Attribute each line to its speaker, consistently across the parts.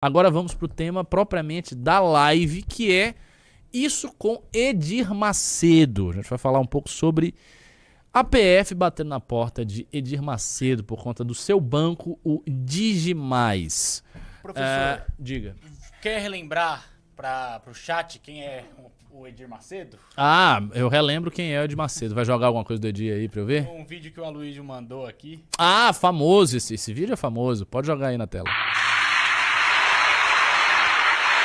Speaker 1: Agora vamos pro tema propriamente da live, que é isso com Edir Macedo. A gente vai falar um pouco sobre a PF batendo na porta de Edir Macedo por conta do seu banco, o Digimais.
Speaker 2: Professor,
Speaker 1: diga.
Speaker 2: quer relembrar para o chat quem é o Edir Macedo?
Speaker 1: Ah, eu relembro quem é o Edir Macedo. Vai jogar alguma coisa do Edir aí pra eu ver?
Speaker 2: Um vídeo que o Aloysio mandou aqui.
Speaker 1: Ah, famoso. Esse vídeo é famoso. Pode jogar aí na tela.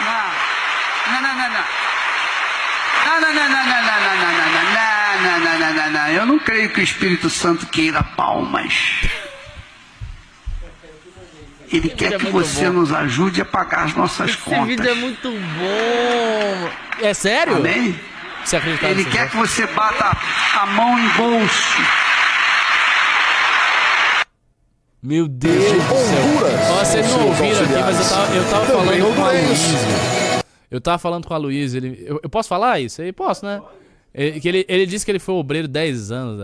Speaker 3: Não. Eu não creio que o Espírito Santo queira palmas. Ele quer que você nos ajude a pagar as nossas contas.
Speaker 1: Esse vídeo é muito bom. É sério?
Speaker 3: Amém?
Speaker 1: Você acredita
Speaker 3: Ele quer que você bata a mão em bolso.
Speaker 1: Meu Deus do céu. Vocês não ouviram aqui, mas eu tava falando com a Luísa. Eu tava falando com a Luísa. Eu posso falar isso aí? Posso, né? Ele disse que ele foi obreiro 10 anos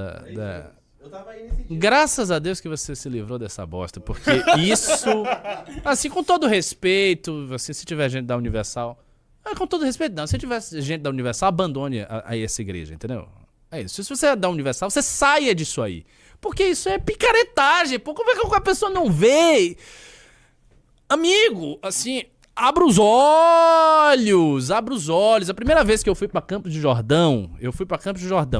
Speaker 4: Eu tava aí nesse dia.
Speaker 1: Graças a Deus que você se livrou dessa bosta, porque isso, assim, com todo respeito, assim, se tiver gente da Universal, com todo respeito não, se tiver gente da Universal, abandone aí essa igreja, entendeu? É isso, se você é da Universal, você saia disso aí, porque isso é picaretagem, pô, como é que a pessoa não vê? Amigo, assim, abra os olhos. A primeira vez que eu fui pra Campos de Jordão,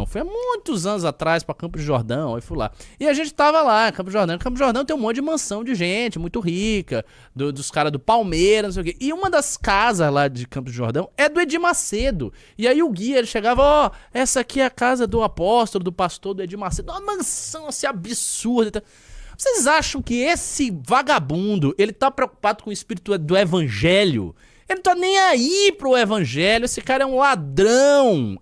Speaker 1: foi há muitos anos atrás pra Campos de Jordão, aí fui lá. E a gente tava lá, em Campos de Jordão. Campos de Jordão tem um monte de mansão de gente, muito rica, dos caras do Palmeiras, não sei o quê. E uma das casas lá de Campos de Jordão é do Edir Macedo. E aí o guia, ele chegava, essa aqui é a casa do apóstolo, do pastor do Edir Macedo. Uma mansão assim absurda. Vocês acham que esse vagabundo, ele tá preocupado com o espírito do evangelho? Ele não tá nem aí pro evangelho. Esse cara é um ladrão.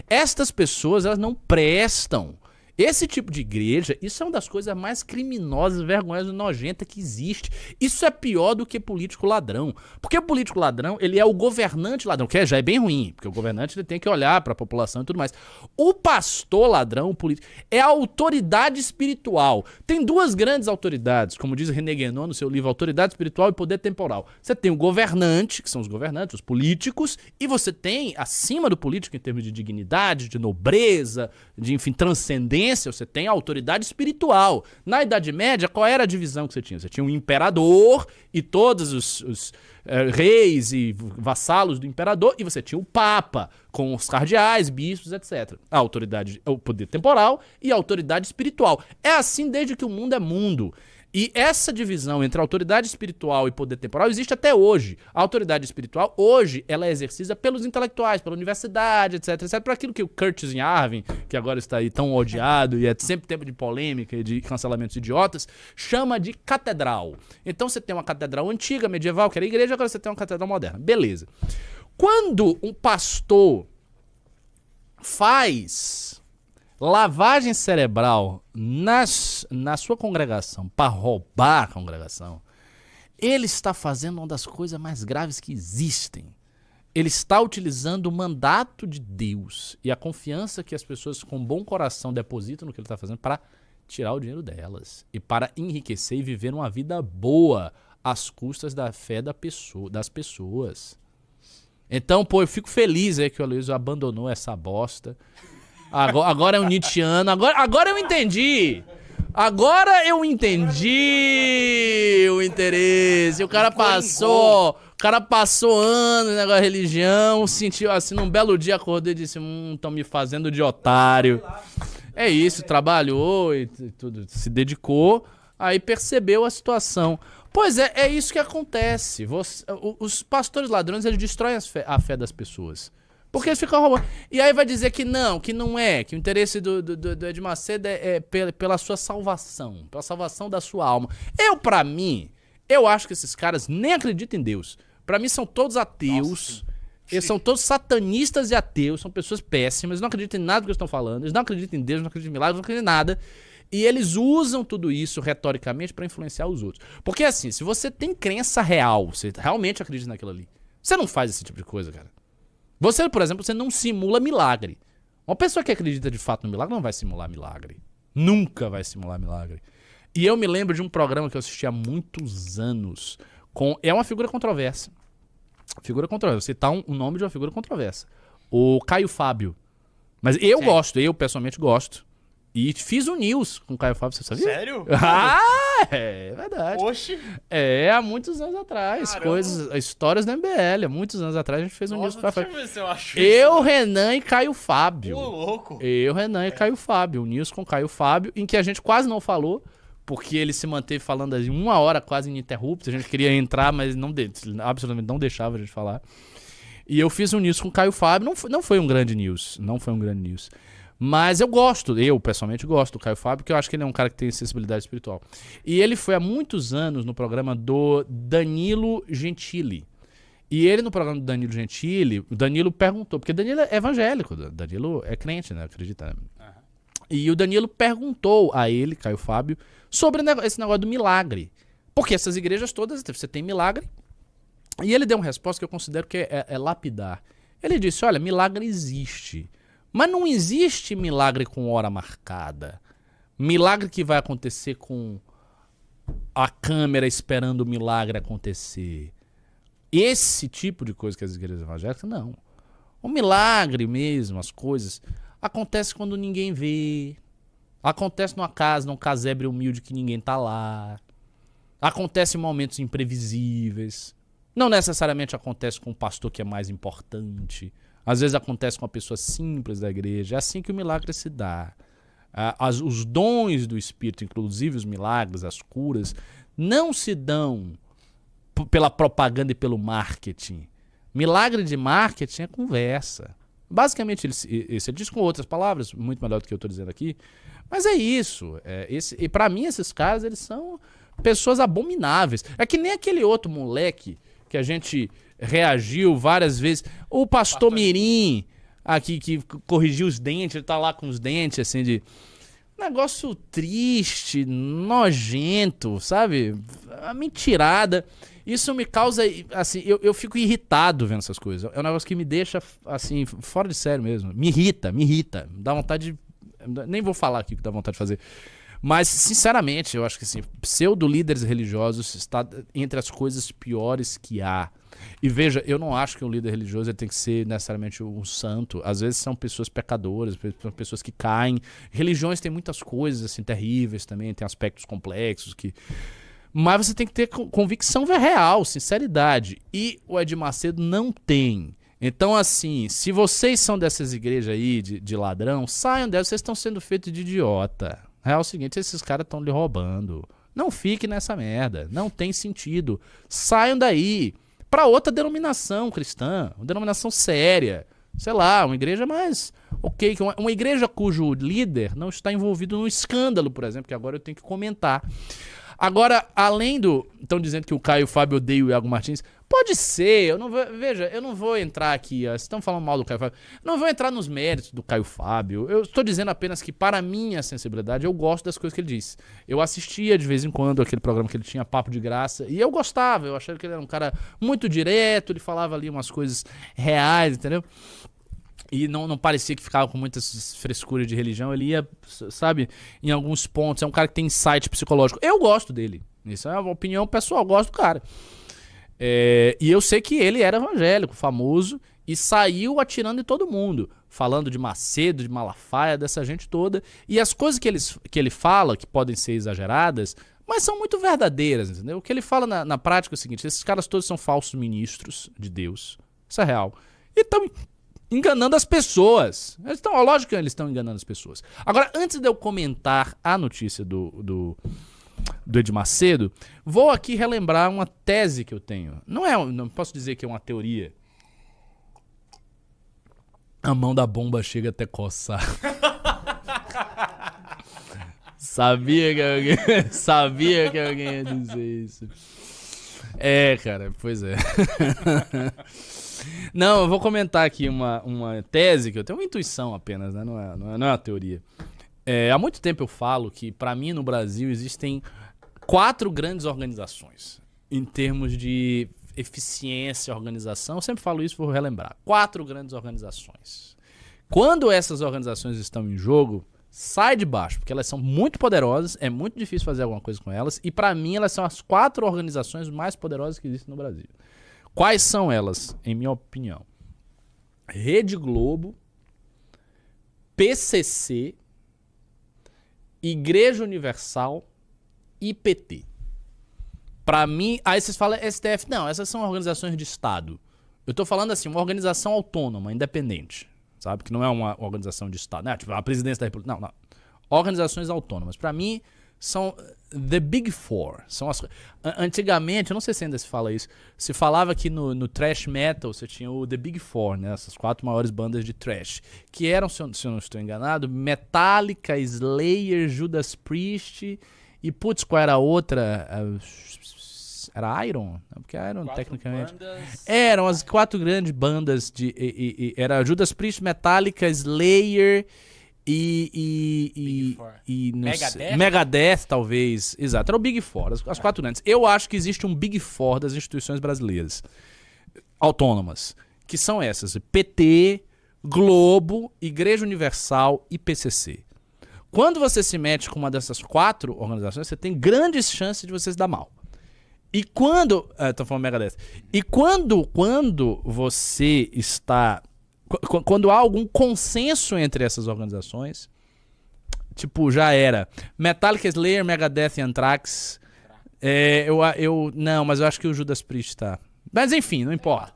Speaker 1: Estas pessoas, elas não prestam. Esse tipo de igreja, isso é uma das coisas mais criminosas, vergonhosas e nojentas que existe. Isso é pior do que político ladrão. Porque o político ladrão, ele é o governante ladrão, que já é bem ruim, porque o governante ele tem que olhar para a população e tudo mais. O pastor ladrão, o político, é a autoridade espiritual. Tem duas grandes autoridades, como diz René Guénon no seu livro Autoridade Espiritual e Poder Temporal. Você tem o governante, que são os governantes, os políticos, e você tem, acima do político, em termos de dignidade, de nobreza, de, enfim, transcendência, você tem a autoridade espiritual. Na Idade Média, qual era a divisão que você tinha? Você tinha um imperador e todos os reis e vassalos do imperador, e você tinha o papa, com os cardeais, bispos, etc. A autoridade, o poder temporal e a autoridade espiritual. É assim desde que o mundo é mundo. E essa divisão entre autoridade espiritual e poder temporal existe até hoje. A autoridade espiritual, hoje, ela é exercida pelos intelectuais, pela universidade, etc. Por aquilo que o Curtis Yarvin, que agora está aí tão odiado e é sempre tempo de polêmica e de cancelamentos idiotas, chama de catedral. Então você tem uma catedral antiga, medieval, que era a igreja, agora você tem uma catedral moderna. Beleza. Quando um pastor faz lavagem cerebral na sua congregação para roubar a congregação, ele está fazendo uma das coisas mais graves que existem. Ele está utilizando o mandato de Deus e a confiança que as pessoas com bom coração depositam no que ele está fazendo para tirar o dinheiro delas e para enriquecer e viver uma vida boa às custas da fé das pessoas. Então, pô, eu fico feliz aí que o Aloysio abandonou essa bosta. Agora é um Nietzscheano. Agora eu entendi. Agora eu entendi o interesse. O cara passou anos na religião, sentiu assim, num belo dia acordou e disse, estão me fazendo de otário. É isso, trabalhou e tudo, se dedicou, aí percebeu a situação. Pois é isso que acontece. Os pastores ladrões, eles destroem a fé das pessoas. Porque eles ficam roubando. E aí vai dizer que não é, que o interesse do Edir Macedo é pela sua salvação, pela salvação da sua alma. Pra mim, eu acho que esses caras nem acreditam em Deus. Pra mim são todos ateus, eles são todos satanistas e ateus, são pessoas péssimas, eles não acreditam em nada do que eles estão falando, eles não acreditam em Deus, não acreditam em milagres, não acreditam em nada. E eles usam tudo isso retoricamente pra influenciar os outros. Porque assim, se você tem crença real, você realmente acredita naquilo ali, você não faz esse tipo de coisa, cara. Você, por exemplo, você não simula milagre. Uma pessoa que acredita de fato no milagre não vai simular milagre. Nunca vai simular milagre. E eu me lembro de um programa que eu assisti há muitos anos, É uma figura controversa. Figura controversa. Você tá um nome de uma figura controversa. O Caio Fábio. Mas eu gosto, eu pessoalmente gosto. E fiz um news com o Caio Fábio, você sabia?
Speaker 2: Sério?
Speaker 1: Ah, é verdade.
Speaker 2: Oxi.
Speaker 1: Há muitos anos atrás. Histórias da MBL. Há muitos anos atrás a gente fez um news com o Caio Fábio.
Speaker 2: Deixa eu ver se eu acho
Speaker 1: Eu, Renan e Caio Fábio.
Speaker 2: Ô, louco.
Speaker 1: Eu, Renan e Caio Fábio. Um news com o Caio Fábio, em que a gente quase não falou, porque ele se manteve falando assim, 1 hora quase ininterrupta. A gente queria entrar, mas absolutamente não deixava a gente falar. E eu fiz um news com o Caio Fábio. Não foi um grande news. Não foi um grande news. Mas eu pessoalmente gosto do Caio Fábio, porque eu acho que ele é um cara que tem sensibilidade espiritual. E ele foi há muitos anos no programa do Danilo Gentili. E ele no programa do Danilo Gentili, o Danilo perguntou, porque Danilo é evangélico, Danilo é crente, né? Acredita, né? Uhum. E o Danilo perguntou a ele, Caio Fábio, sobre esse negócio do milagre. Porque essas igrejas todas, você tem milagre. E ele deu uma resposta que eu considero que é lapidar. Ele disse, olha, milagre existe. Mas não existe milagre com hora marcada. Milagre que vai acontecer com a câmera esperando o milagre acontecer. Esse tipo de coisa que as igrejas evangélicas, não. O milagre mesmo, as coisas, acontece quando ninguém vê. Acontece num casebre humilde que ninguém tá lá. Acontece em momentos imprevisíveis. Não necessariamente acontece com o pastor que é mais importante. Às vezes acontece com uma pessoa simples da igreja. É assim que o milagre se dá. Os dons do Espírito, inclusive os milagres, as curas, não se dão pela propaganda e pelo marketing. Milagre de marketing é conversa. Basicamente, ele diz com outras palavras, muito melhor do que eu estou dizendo aqui. Mas é isso. E para mim, esses caras, eles são pessoas abomináveis. É que nem aquele outro moleque que a gente reagiu várias vezes. O pastor Mirim, aqui, que corrigiu os dentes, ele tá lá com os dentes, assim, de... Negócio triste, nojento, sabe? A mentirada. Isso me causa, assim, eu fico irritado vendo essas coisas. É um negócio que me deixa, assim, fora de sério mesmo. Me irrita. Dá vontade de... Nem vou falar aqui o que dá vontade de fazer. Mas, sinceramente, eu acho que assim, pseudo-líderes religiosos está entre as coisas piores que há. E veja, eu não acho que um líder religioso ele tem que ser necessariamente um santo. Às vezes são pessoas pecadoras, são pessoas que caem. Religiões têm muitas coisas assim terríveis também, tem aspectos complexos que... Mas você tem que ter convicção real, sinceridade. E o Edir Macedo não tem. Então, assim, se vocês são dessas igrejas aí de ladrão, saiam delas, vocês estão sendo feitos de idiota. É o seguinte, esses caras estão lhe roubando. Não fique nessa merda. Não tem sentido. Saiam daí. Para outra denominação cristã. Uma denominação séria. Sei lá, uma igreja mais... Ok, uma igreja cujo líder não está envolvido num escândalo, por exemplo, que agora eu tenho que comentar. Agora, além do... Estão dizendo que o Caio Fábio odeia o Iago Martins. Pode ser, eu não vou entrar aqui, vocês estão falando mal do Caio Fábio, não vou entrar nos méritos do Caio Fábio, eu estou dizendo apenas que para minha sensibilidade eu gosto das coisas que ele diz. Eu assistia de vez em quando aquele programa que ele tinha, Papo de Graça, e eu gostava, eu achava que ele era um cara muito direto, ele falava ali umas coisas reais, entendeu? E não parecia que ficava com muitas frescuras de religião, ele ia, sabe, em alguns pontos, é um cara que tem insight psicológico. Eu gosto dele, isso é uma opinião pessoal, eu gosto do cara. E eu sei que ele era evangélico, famoso, e saiu atirando em todo mundo, falando de Macedo, de Malafaia, dessa gente toda. E as coisas que ele fala, que podem ser exageradas, mas são muito verdadeiras, entendeu? O que ele fala na prática é o seguinte, esses caras todos são falsos ministros de Deus, isso é real, e estão enganando as pessoas. Lógico que eles estão enganando as pessoas. Agora, antes de eu comentar a notícia do Edir Macedo, vou aqui relembrar uma tese que eu tenho. Não posso dizer que é uma teoria. A mão da bomba chega até coçar. Sabia que alguém ia dizer isso. Cara, pois é. Não, eu vou comentar aqui uma tese que eu tenho, uma intuição apenas, né? Não é uma teoria. Há muito tempo eu falo que, para mim, no Brasil, existem 4 grandes organizações em termos de eficiência, organização. Eu sempre falo isso, vou relembrar. 4 grandes organizações. Quando essas organizações estão em jogo, sai de baixo, porque elas são muito poderosas, é muito difícil fazer alguma coisa com elas, e pra mim elas são as 4 organizações mais poderosas que existem no Brasil. Quais são elas, em minha opinião? Rede Globo, PCC, Igreja Universal e PT. Pra mim, aí vocês falam STF, não, essas são organizações de Estado. Eu tô falando assim, uma organização autônoma, independente, sabe? Que não é uma organização de Estado, né? Tipo, a presidência da República, não. Organizações autônomas. Pra mim, são the Big Four. São as... Antigamente, eu não sei se ainda se fala isso, se falava que no thrash metal você tinha o The Big Four, né? Essas 4 maiores bandas de thrash, que eram, se eu não estou enganado, Metallica, Slayer, Judas Priest e, putz, qual era a outra? Era Iron? Porque Iron,
Speaker 2: 4
Speaker 1: tecnicamente...
Speaker 2: bandas.
Speaker 1: Eram as 4 grandes bandas de... era Judas Priest, Metallica, Slayer...
Speaker 2: Big Four. Megadeth?
Speaker 1: Megadeth, talvez. Exato, era o Big Four, as 4 grandes. Eu acho que existe um Big Four das instituições brasileiras autônomas, que são essas: PT, Globo, Igreja Universal e PCC. Quando você se mete com uma dessas 4 organizações, você tem grandes chances de você se dar mal. E quando... tô falando Megadeth. E quando você está... Quando há algum consenso entre essas organizações, tipo, já era. Metallica, Slayer, Megadeth e Anthrax. Não, mas eu acho que o Judas Priest tá. Mas enfim, não importa.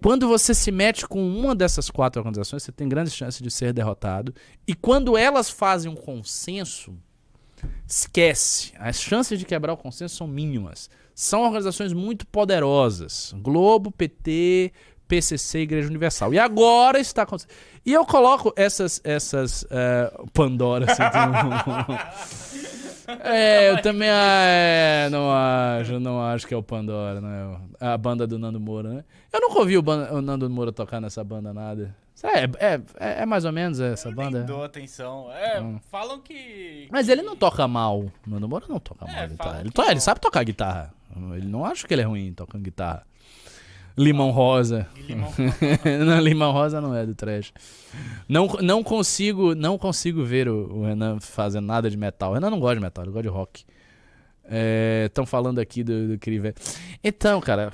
Speaker 1: Quando você se mete com uma dessas 4 organizações, você tem grandes chances de ser derrotado. E quando elas fazem um consenso, esquece. As chances de quebrar o consenso são mínimas. São organizações muito poderosas. Globo, PT... PCC, Igreja Universal. E agora está acontecendo. E eu coloco essas Pandora, assim, eu também não acho que é o Pandora, né? A banda do Nando Moura, né? Eu nunca ouvi o Nando Moura tocar nessa banda, nada. É mais ou menos essa banda?
Speaker 2: Nem dou atenção. Falam que...
Speaker 1: Mas ele não toca mal. O Nando Moura não toca mal guitarra. Ele sabe tocar guitarra. Ele não acha que ele é ruim tocando guitarra. Limão Rosa. Não, Limão Rosa não é do trash. Não consigo ver o Renan fazendo nada de metal. O Renan não gosta de metal, ele gosta de rock. Estão falando aqui do Criver. Então, cara,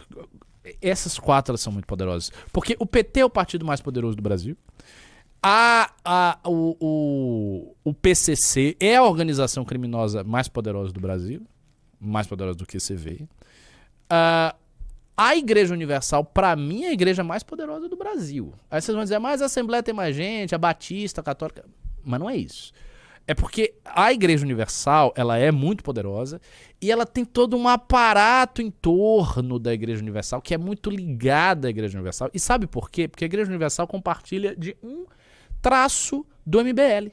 Speaker 1: essas 4 elas são muito poderosas. Porque o PT é o partido mais poderoso do Brasil. O PCC é a organização criminosa mais poderosa do Brasil. Mais poderosa do que você vê. A Igreja Universal, pra mim, é a igreja mais poderosa do Brasil. Aí vocês vão dizer, mas a Assembleia tem mais gente, a Batista, a Católica... Mas não é isso. É porque a Igreja Universal, ela é muito poderosa e ela tem todo um aparato em torno da Igreja Universal que é muito ligada à Igreja Universal. E sabe por quê? Porque a Igreja Universal compartilha de um traço do MBL.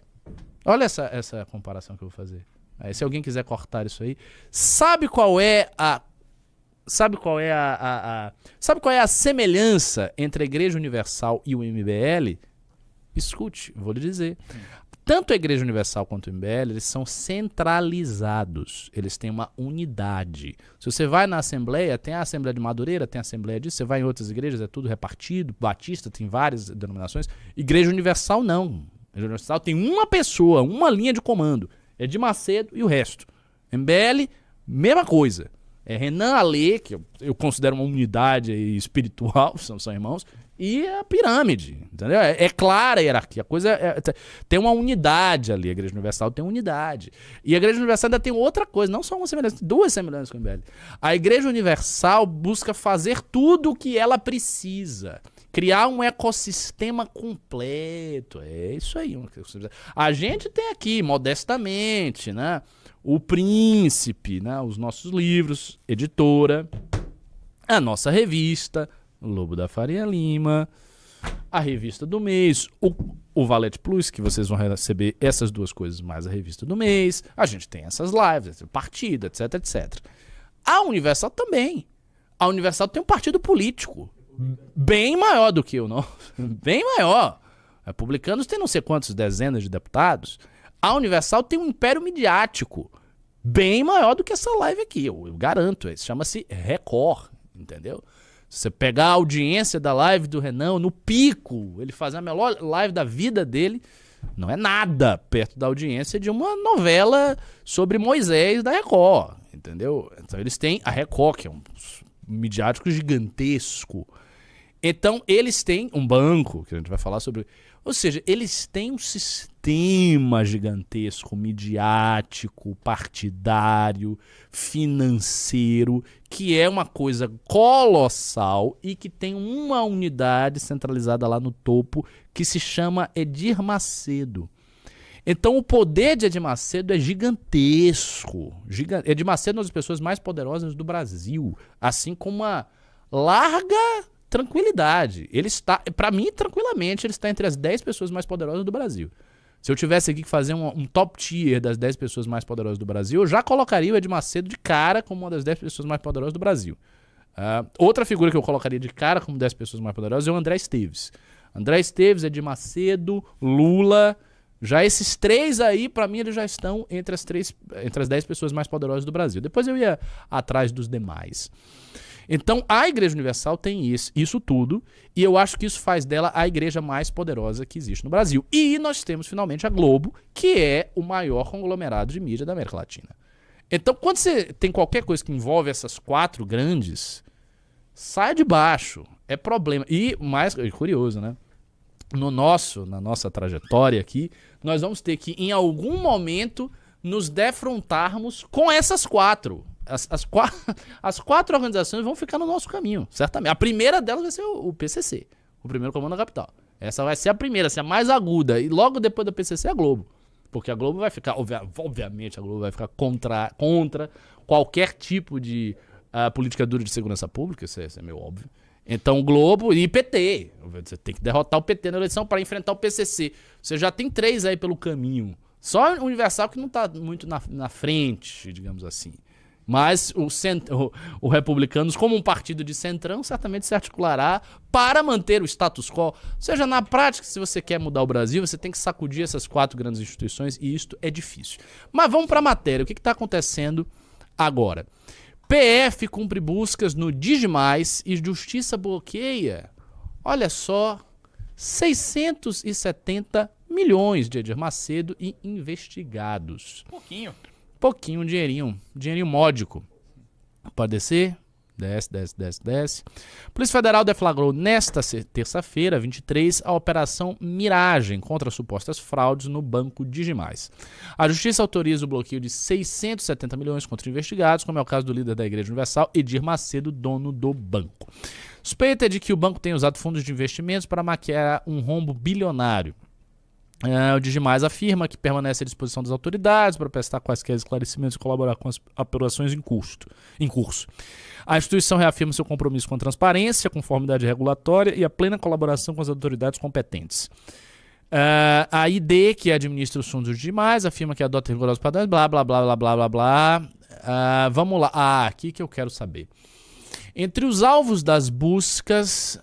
Speaker 1: Olha essa comparação que eu vou fazer. Aí, se alguém quiser cortar isso aí. Sabe qual é a semelhança entre a Igreja Universal e o MBL? Escute, vou lhe dizer. Tanto a Igreja Universal quanto o MBL, eles são centralizados. Eles têm uma unidade. Se você vai na Assembleia, tem a Assembleia de Madureira, tem a Assembleia disso. Você vai em outras igrejas, é tudo repartido. Batista tem várias denominações. Igreja Universal não. A Igreja Universal tem uma pessoa, uma linha de comando. É de Macedo e o resto. MBL, mesma coisa. É Renan Alê, que eu considero uma unidade espiritual, são irmãos, e a pirâmide, entendeu? É clara a hierarquia, a coisa tem uma unidade ali, a Igreja Universal tem unidade. E a Igreja Universal ainda tem outra coisa, não só uma semelhança, 2 semelhanças com o MBL. A Igreja Universal busca fazer tudo o que ela precisa, criar um ecossistema completo, é isso aí. A gente tem aqui, modestamente, né? O Príncipe, né? Os nossos livros, editora, a nossa revista, Lobo da Faria Lima, a revista do mês, o Valete Plus, que vocês vão receber essas 2 coisas mais a revista do mês. A gente tem essas lives, partido, etc, etc. A Universal também. A Universal tem um partido político bem maior do que o nosso, bem maior. Republicanos tem não sei quantas dezenas de deputados. A Universal tem um império midiático bem maior do que essa live aqui, eu garanto. Isso chama-se Record, entendeu? Se você pegar a audiência da live do Renan no pico, ele faz a melhor live da vida dele, Não é nada perto da audiência de uma novela sobre Moisés da Record, entendeu? Então eles têm a Record, que é um midiático gigantesco. Então eles têm um banco, que a gente vai falar sobre... Ou seja, eles têm um sistema gigantesco, midiático, partidário, financeiro, que é uma coisa colossal e que tem uma unidade centralizada lá no topo que se chama Edir Macedo. Então o poder de Edir Macedo é gigantesco. Edir Macedo é uma das pessoas mais poderosas do Brasil, assim como uma larga... tranquilidade. Ele está, pra mim, tranquilamente, ele está entre as 10 pessoas mais poderosas do Brasil. Se eu tivesse aqui que fazer um top tier das 10 pessoas mais poderosas do Brasil, eu já colocaria o Edir Macedo de cara como uma das 10 pessoas mais poderosas do Brasil. Outra figura que eu colocaria de cara como 10 pessoas mais poderosas é o André Esteves. André Esteves, Edir Macedo, Lula. Já esses três aí, pra mim, eles já estão entre as 10 pessoas mais poderosas do Brasil. Depois eu ia atrás dos demais. Então, a Igreja Universal tem isso tudo, e eu acho que isso faz dela a igreja mais poderosa que existe no Brasil. E nós temos, finalmente, a Globo, que é o maior conglomerado de mídia da América Latina. Então, quando você tem qualquer coisa que envolve essas 4 grandes, sai de baixo, é problema. E, mais curioso, né? Na nossa trajetória aqui, nós vamos ter que, em algum momento, nos defrontarmos com essas 4. As 4 organizações vão ficar no nosso caminho, certamente. A primeira delas vai ser o PCC, o Primeiro Comando da Capital. Essa vai ser a primeira, a mais aguda. E logo depois do PCC é a Globo. Porque a Globo vai ficar, obviamente, a Globo vai ficar contra qualquer tipo de política dura de segurança pública, isso é meio óbvio. Então, Globo e PT. Você tem que derrotar o PT na eleição para enfrentar o PCC. Você já tem 3 aí pelo caminho. Só o Universal que não está muito na frente, digamos assim. Mas o Republicanos, como um partido de centrão, certamente se articulará para manter o status quo. Ou seja, na prática, se você quer mudar o Brasil, você tem que sacudir essas 4 grandes instituições, e isto é difícil. Mas vamos para a matéria. O que está acontecendo agora? PF cumpre buscas no Digimais e Justiça bloqueia, olha só, 670 milhões de Edir Macedo e investigados. Pouquinho, um dinheirinho módico. Pode descer? Desce. Polícia Federal deflagrou nesta terça-feira, 23, a Operação Miragem contra supostas fraudes no Banco Digimais. A Justiça autoriza o bloqueio de 670 milhões contra investigados, como é o caso do líder da Igreja Universal, Edir Macedo, dono do banco. Suspeita é de que o banco tenha usado fundos de investimentos para maquiar um rombo bilionário. O Digimais afirma que permanece à disposição das autoridades para prestar quaisquer esclarecimentos e colaborar com as apurações em curso. A instituição reafirma seu compromisso com a transparência, a conformidade regulatória e a plena colaboração com as autoridades competentes. A ID, que administra os fundos dos Digimais, afirma que adota rigorosos padrões, blá, blá, blá, blá, blá, blá, blá. Vamos lá. Aqui que eu quero saber. Entre os alvos das buscas...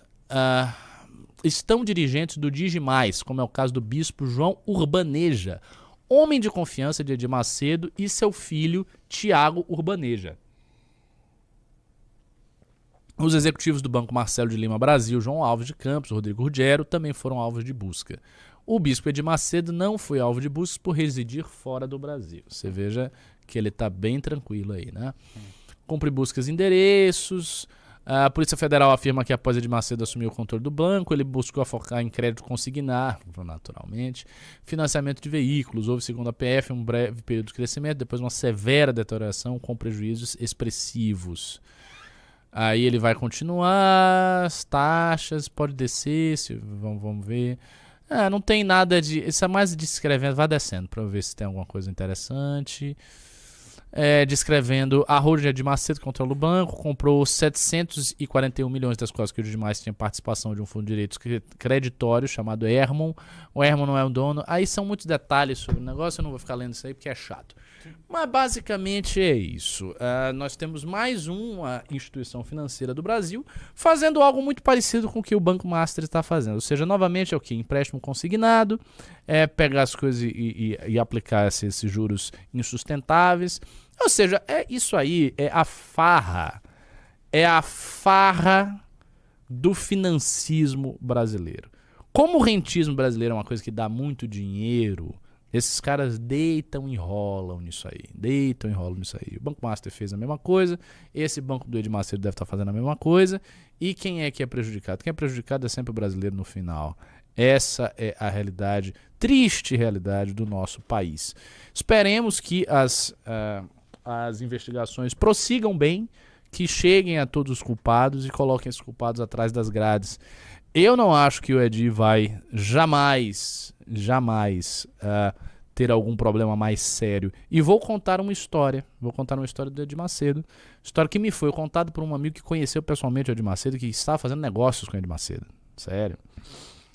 Speaker 1: estão dirigentes do Digimais, como é o caso do bispo João Urbaneja, homem de confiança de Edir Macedo, e seu filho Tiago Urbaneja. Os executivos do Banco Marcelo de Lima Brasil, João Alves de Campos, Rodrigo Ruggiero, também foram alvos de busca. O bispo Edir Macedo não foi alvo de busca por residir fora do Brasil. Você veja que ele está bem tranquilo aí, né? Cumpre buscas em endereços... A Polícia Federal afirma que após Edir Macedo assumir o controle do banco, ele buscou focar em crédito consignar, naturalmente, financiamento de veículos. Houve, segundo a PF, um breve período de crescimento, depois uma severa deterioração com prejuízos expressivos. Aí ele vai continuar, as taxas, pode descer, vamos ver. Não tem nada de... Isso é mais descrevendo, vai descendo para ver se tem alguma coisa interessante. Descrevendo a holding de Edir Macedo, que controla o banco, comprou 741 milhões, das quais que o Digimais tinha participação de um fundo de direitos creditórios chamado Hermon. O Hermon não é o dono. Aí são muitos detalhes sobre o negócio, eu não vou ficar lendo isso aí porque é chato. Mas basicamente é isso. Nós temos mais uma instituição financeira do Brasil fazendo algo muito parecido com o que o Banco Master está fazendo. Ou seja, novamente é o que? Empréstimo consignado, pegar as coisas e aplicar esses juros insustentáveis. Ou seja, isso aí é a farra do financismo brasileiro. Como o rentismo brasileiro é uma coisa que dá muito dinheiro, esses caras deitam e enrolam nisso aí. O Banco Master fez a mesma coisa, esse banco do Edir Macedo deve estar fazendo a mesma coisa. E quem é que é prejudicado? Quem é prejudicado é sempre o brasileiro no final. Essa é a realidade, triste realidade do nosso país. Esperemos que as investigações prossigam bem, que cheguem a todos os culpados e coloquem esses culpados atrás das grades. Eu não acho que o Edir vai jamais ter algum problema mais sério. E vou contar uma história do Edir Macedo. História que me foi contada por um amigo que conheceu pessoalmente o Edir Macedo, que estava fazendo negócios com o Edir Macedo. Sério.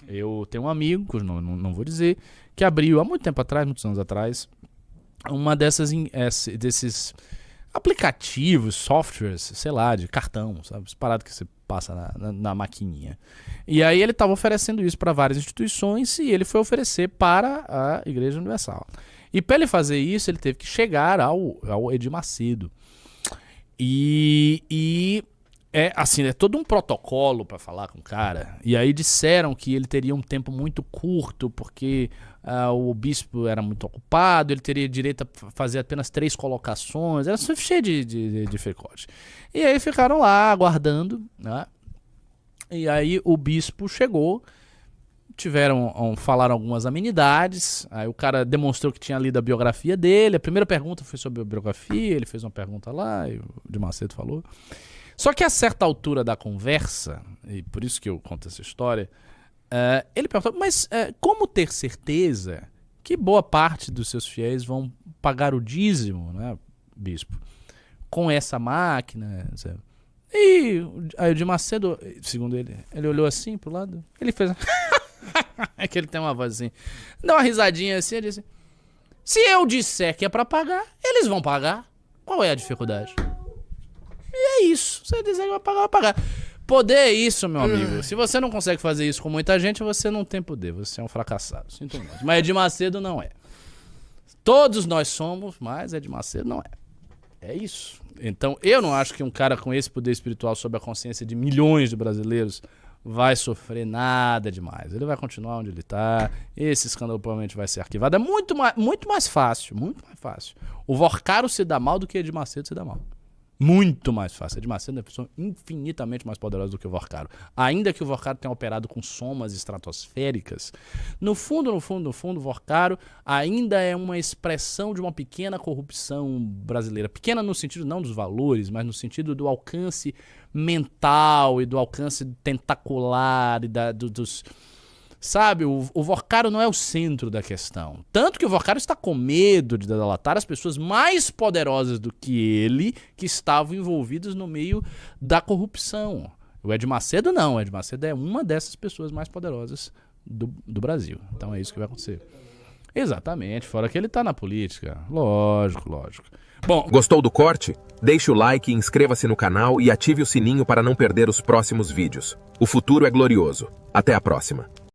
Speaker 1: Eu tenho um amigo, cujo nome não vou dizer, que abriu há muito tempo atrás, muitos anos atrás, uma desses aplicativos, softwares, sei lá, de cartão, sabe? Essa parada que você passa na maquininha. E aí ele estava oferecendo isso para várias instituições e ele foi oferecer para a Igreja Universal. E para ele fazer isso, ele teve que chegar ao Edir Macedo. É todo um protocolo para falar com o cara. E aí disseram que ele teria um tempo muito curto, porque o bispo era muito ocupado, ele teria direito a fazer apenas 3 colocações. Era cheio de fricote. E aí ficaram lá aguardando, né? E aí o bispo chegou, falaram algumas amenidades, aí o cara demonstrou que tinha lido a biografia dele. A primeira pergunta foi sobre a biografia, ele fez uma pergunta lá, e o Edir Macedo falou. Só que a certa altura da conversa, e por isso que eu conto essa história, ele perguntou, mas como ter certeza que boa parte dos seus fiéis vão pagar o dízimo, né, bispo, com essa máquina? Sabe? E aí o Edir Macedo, segundo ele olhou assim pro lado, ele fez... é que ele tem uma voz assim, deu uma risadinha assim, ele disse, se eu disser que é pra pagar, eles vão pagar. Qual é a dificuldade? E é isso. Você dizer que vai pagar. Poder é isso, meu amigo. Se você não consegue fazer isso com muita gente, você não tem poder. Você é um fracassado. Sinto muito. Mas Edir Macedo não é. Todos nós somos, mas Edir Macedo não é. É isso. Então, eu não acho que um cara com esse poder espiritual sob a consciência de milhões de brasileiros vai sofrer nada demais. Ele vai continuar onde ele está. Esse escândalo provavelmente vai ser arquivado. É muito mais fácil. O Vorcaro se dá mal do que Edir Macedo se dá mal. Muito mais fácil. Edir Macedo é uma pessoa infinitamente mais poderosa do que o Vorcaro. Ainda que o Vorcaro tenha operado com somas estratosféricas, no fundo, o Vorcaro ainda é uma expressão de uma pequena corrupção brasileira. Pequena no sentido não dos valores, mas no sentido do alcance mental e do alcance tentacular e dos... Sabe, o Vorcaro não é o centro da questão. Tanto que o Vorcaro está com medo de delatar as pessoas mais poderosas do que ele, que estavam envolvidas no meio da corrupção. O Edir Macedo não. O Edir Macedo é uma dessas pessoas mais poderosas do Brasil. Então é isso que vai acontecer. Exatamente, fora que ele está na política. Lógico. Bom,
Speaker 5: gostou do corte? Deixe o like, inscreva-se no canal e ative o sininho para não perder os próximos vídeos. O futuro é glorioso. Até a próxima.